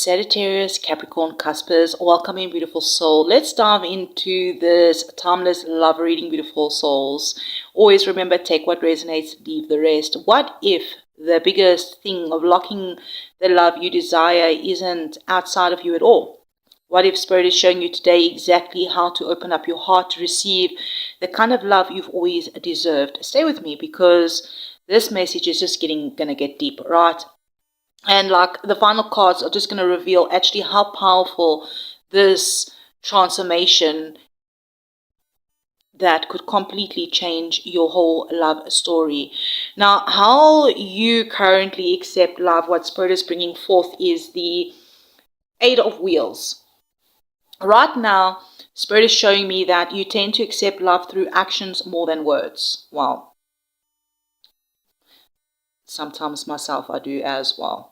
Sagittarius, Capricorn, Cuspers, welcome in, beautiful soul. Let's dive into this timeless love reading, beautiful souls. Always remember, take what resonates, leave the rest. What if the biggest thing of locking the love you desire isn't outside of you at all? What if Spirit is showing you today exactly how to open up your heart to receive the kind of love you've always deserved? Stay with me because this message is just gonna get deep, right? And like the final cards are just going to reveal actually how powerful this transformation that could completely change your whole love story. Now, how you currently accept love, what Spirit is bringing forth is the Eight of Wheels. Right now, Spirit is showing me that you tend to accept love through actions more than words. Wow. Sometimes myself, I do as well.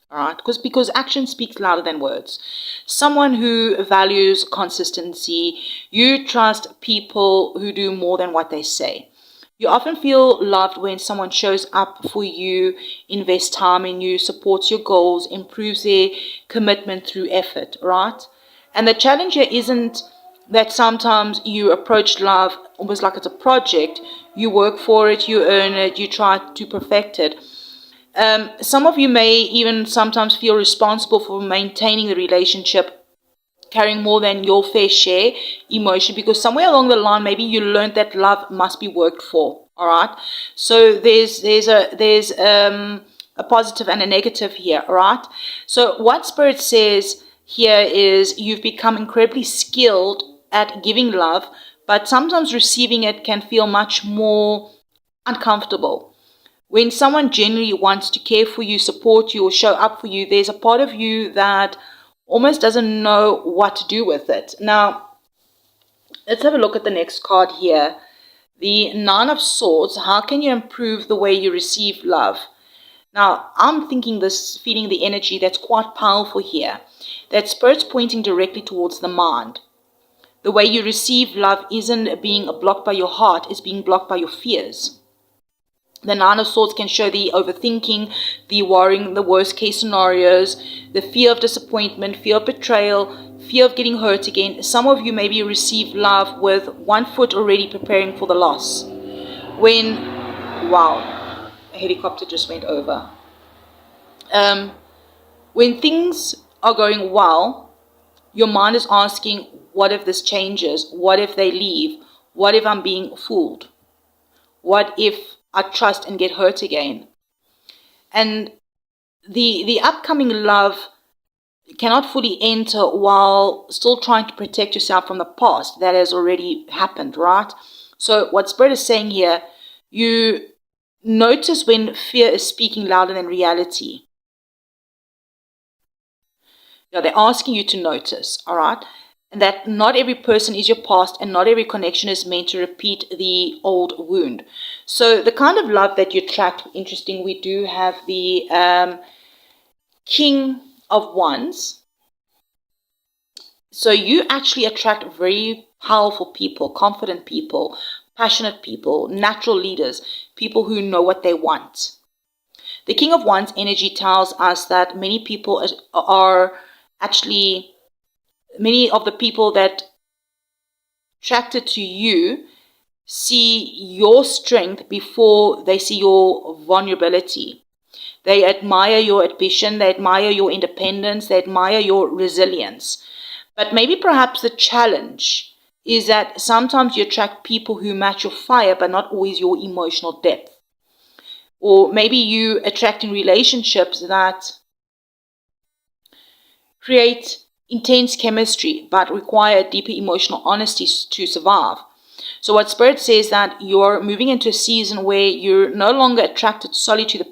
All right, because action speaks louder than words. Someone who values consistency, you trust people who do more than what they say. You often feel loved when someone shows up for you, invests time in you, supports your goals, improves their commitment through effort, right? And the challenge here isn't that sometimes you approach love almost like it's a project. You work for it, you earn it, you try to perfect it. Some of you may even sometimes feel responsible for maintaining the relationship, carrying more than your fair share emotion, because somewhere along the line, maybe you learned that love must be worked for. All right. So there's a positive and a negative here. All right. So what Spirit says here is you've become incredibly skilled at giving love, but sometimes receiving it can feel much more uncomfortable. When someone genuinely wants to care for you, support you, or show up for you, there's a part of you that almost doesn't know what to do with it. Now, let's have a look at the next card here. The Nine of Swords. How can you improve the way you receive love? Now, I'm thinking this, feeling the energy that's quite powerful here. That Spirit's pointing directly towards the mind. The way you receive love isn't being blocked by your heart, it's being blocked by your fears. The Nine of Swords can show the overthinking, the worrying, the worst case scenarios, the fear of disappointment, fear of betrayal, fear of getting hurt again. Some of you maybe receive love with one foot already preparing for the loss. Wow, a helicopter just went over. When things are going well, your mind is asking, what if this changes? What if they leave? What if I'm being fooled? What if I trust and get hurt again? And the upcoming love cannot fully enter while still trying to protect yourself from the past that has already happened, right? So what Spirit is saying here, you notice when fear is speaking louder than reality. Now, they're asking you to notice, all right? And that not every person is your past and not every connection is meant to repeat the old wound. So the kind of love that you attract, interesting, we do have the King of Wands. So you actually attract very powerful people, confident people, passionate people, natural leaders, people who know what they want. The King of Wands energy tells us that many people are actually... Many of the people that attracted to you see your strength before they see your vulnerability. They admire your ambition, they admire your independence, they admire your resilience. But maybe perhaps the challenge is that sometimes you attract people who match your fire, but not always your emotional depth. Or maybe you attract in relationships that create intense chemistry, but require deeper emotional honesty to survive. So what Spirit says that you're moving into a season where you're no longer attracted solely to the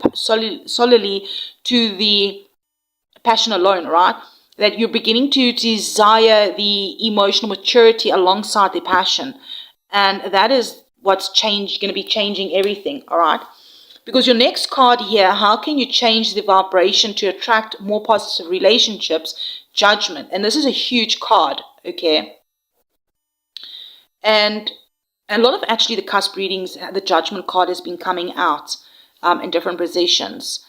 passion alone, right? That you're beginning to desire the emotional maturity alongside the passion. And that is what's going to be changing everything, all right? Because your next card here, how can you change the vibration to attract more positive relationships? Judgment. And this is a huge card, okay? And a lot of actually the CUSP readings, the Judgment card has been coming out in different positions.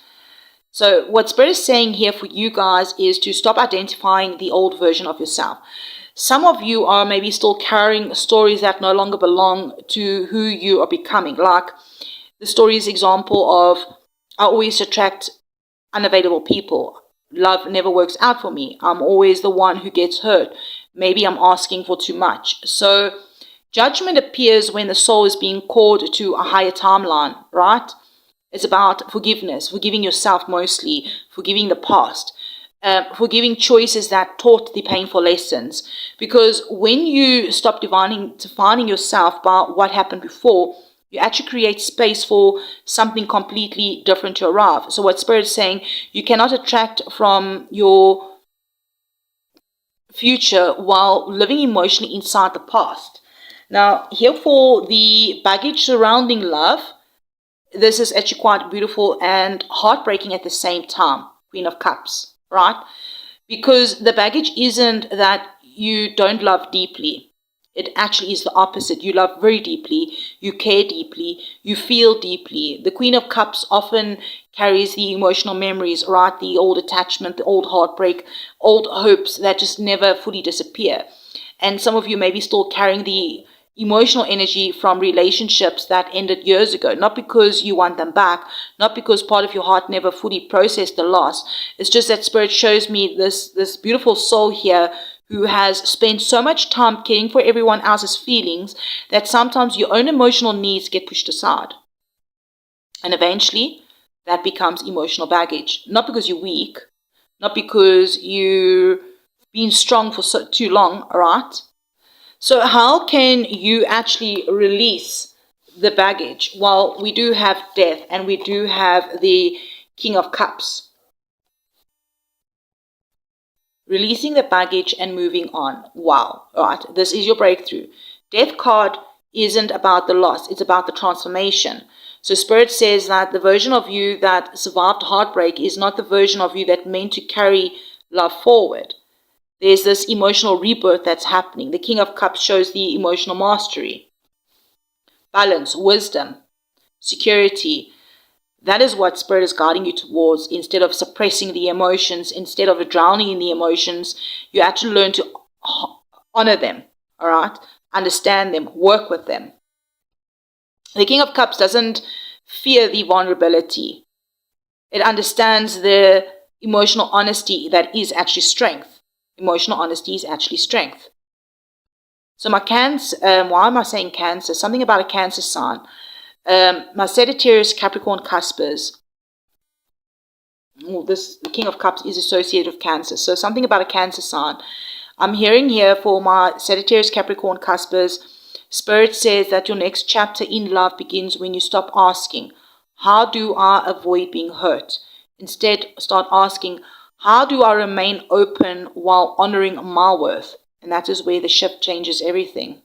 So what Spirit is saying here for you guys is to stop identifying the old version of yourself. Some of you are maybe still carrying stories that no longer belong to who you are becoming. Like the story's example of, I always attract unavailable people. Love never works out for me. I'm always the one who gets hurt. Maybe I'm asking for too much. So judgment appears when the soul is being called to a higher timeline, right? It's about forgiveness, forgiving yourself mostly, forgiving the past, forgiving choices that taught the painful lessons. Because when you stop defining yourself by what happened before, you actually create space for something completely different to arrive. So what Spirit is saying, you cannot attract from your future while living emotionally inside the past. Now, here for the baggage surrounding love, this is actually quite beautiful and heartbreaking at the same time. Queen of Cups, right? Because the baggage isn't that you don't love deeply. It actually is the opposite. You love very deeply, you care deeply, you feel deeply. The Queen of Cups often carries the emotional memories, right? The old attachment, the old heartbreak, old hopes that just never fully disappear. And some of you may be still carrying the emotional energy from relationships that ended years ago, not because you want them back, not because part of your heart never fully processed the loss. It's just that Spirit shows me this beautiful soul here who has spent so much time caring for everyone else's feelings that sometimes your own emotional needs get pushed aside. And eventually, that becomes emotional baggage. Not because you're weak, not because you've been strong for too long, right? So how can you actually release the baggage? Well, we do have Death and we do have the King of Cups. Releasing the baggage and moving on. Wow. All right. This is your breakthrough. Death card isn't about the loss. It's about the transformation. So Spirit says that the version of you that survived heartbreak is not the version of you that meant to carry love forward. There's this emotional rebirth that's happening. The King of Cups shows the emotional mastery, balance, wisdom, security. That is what Spirit is guiding you towards. Instead of suppressing the emotions, instead of drowning in the emotions, you actually learn to honor them, all right? Understand them, work with them. The King of Cups doesn't fear the vulnerability. It understands the emotional honesty that is actually strength. Emotional honesty is actually strength. So my Cancer, why am I saying Cancer? Something about a Cancer sign. My Sagittarius, Capricorn, Cuspers. The King of Cups is associated with Cancer. So something about a Cancer sign. I'm hearing here for my Sagittarius, Capricorn, Cuspers. Spirit says that your next chapter in love begins when you stop asking, how do I avoid being hurt? Instead, start asking, how do I remain open while honoring my worth? And that is where the shift changes everything.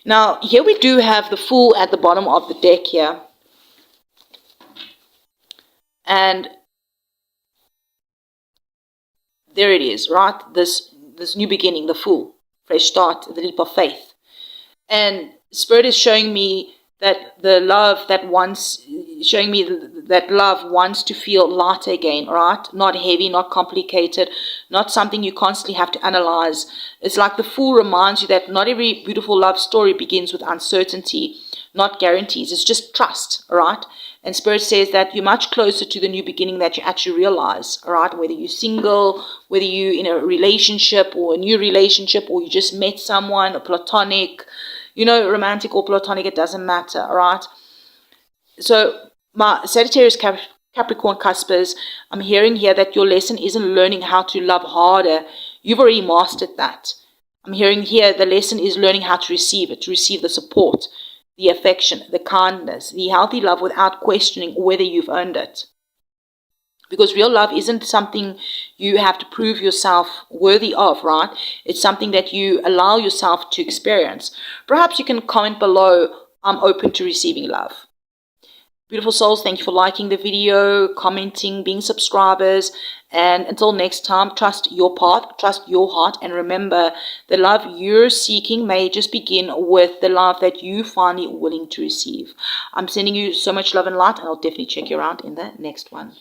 Now, here we do have the Fool at the bottom of the deck here. And there it is, right? This new beginning, the Fool, fresh start, the leap of faith. And Spirit is showing me that the love that wants, showing me that love wants to feel light again, right? Not heavy, not complicated, not something you constantly have to analyze. It's like the Fool reminds you that not every beautiful love story begins with uncertainty, not guarantees. It's just trust, all right? And Spirit says that you're much closer to the new beginning that you actually realize, all right? Whether you're single, whether you're in a relationship or a new relationship, or you just met someone, a platonic, you know, romantic or platonic, it doesn't matter, all right? So my Sagittarius, Capricorn, Cuspers, I'm hearing here that your lesson isn't learning how to love harder. You've already mastered that. I'm hearing here the lesson is learning how to receive it, to receive the support, the affection, the kindness, the healthy love without questioning whether you've earned it. Because real love isn't something you have to prove yourself worthy of, right? It's something that you allow yourself to experience. Perhaps you can comment below, I'm open to receiving love. Beautiful souls, thank you for liking the video, commenting, being subscribers. And until next time, trust your path, trust your heart. And remember, the love you're seeking may just begin with the love that you finally willing to receive. I'm sending you so much love and light, and I'll definitely check you around in the next one.